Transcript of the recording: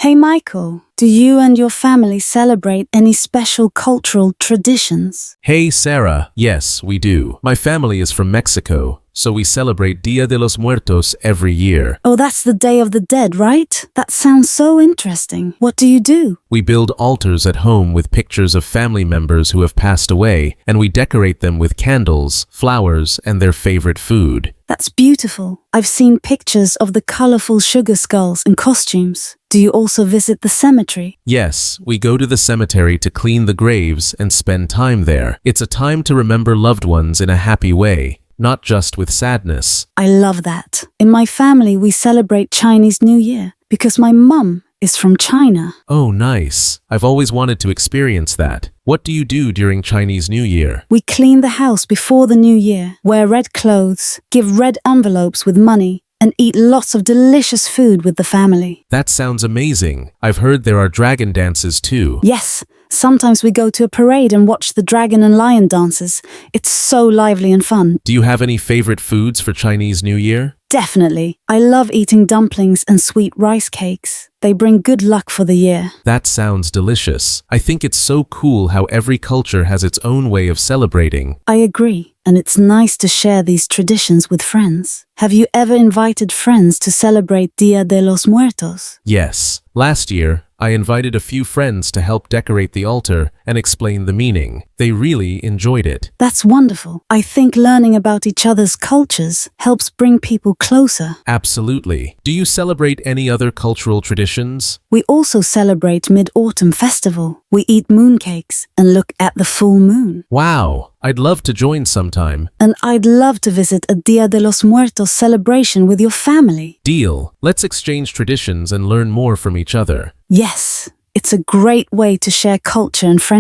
Hey Michael, do you and your family celebrate any special cultural traditions? Hey Sarah, yes, we do. My family is from Mexico, so we celebrate Dia de los Muertos every year. Oh, that's the Day of the Dead, right? That sounds so interesting. What do you do? We build altars at home with pictures of family members who have passed away, and we decorate them with candles, flowers, and their favorite food. That's beautiful. I've seen pictures of the colorful sugar skulls and costumes. Do you also visit the cemetery? Yes, we go to the cemetery to clean the graves and spend time there. It's a time to remember loved ones in a happy way, not just with sadness. I love that. In my family, we celebrate Chinese New Year because my mum is from China. Oh, nice. I've always wanted to experience that. What do you do during Chinese New Year? We clean the house before the new year, wear red clothes, give red envelopes with money, and eat lots of delicious food with the family. That sounds amazing. I've heard there are dragon dances too. Yes, sometimes we go to a parade and watch the dragon and lion dances. It's so lively and fun. Do you have any favorite foods for Chinese New Year? Definitely. I love eating dumplings and sweet rice cakes. They bring good luck for the year. That sounds delicious. I think it's so cool how every culture has its own way of celebrating. I agree, and it's nice to share these traditions with friends. Have you ever invited friends to celebrate Dia de los Muertos? Yes. Last year, I invited a few friends to help decorate the altar and explain the meaning. They really enjoyed it. That's wonderful. I think learning about each other's cultures helps bring people closer. Absolutely. Do you celebrate any other cultural traditions? We also celebrate Mid-Autumn Festival. We eat mooncakes and look at the full moon. Wow, I'd love to join sometime. And I'd love to visit a Dia de los Muertos celebration with your family. Deal. Let's exchange traditions and learn more from each other. Yes, it's a great way to share culture and friendship.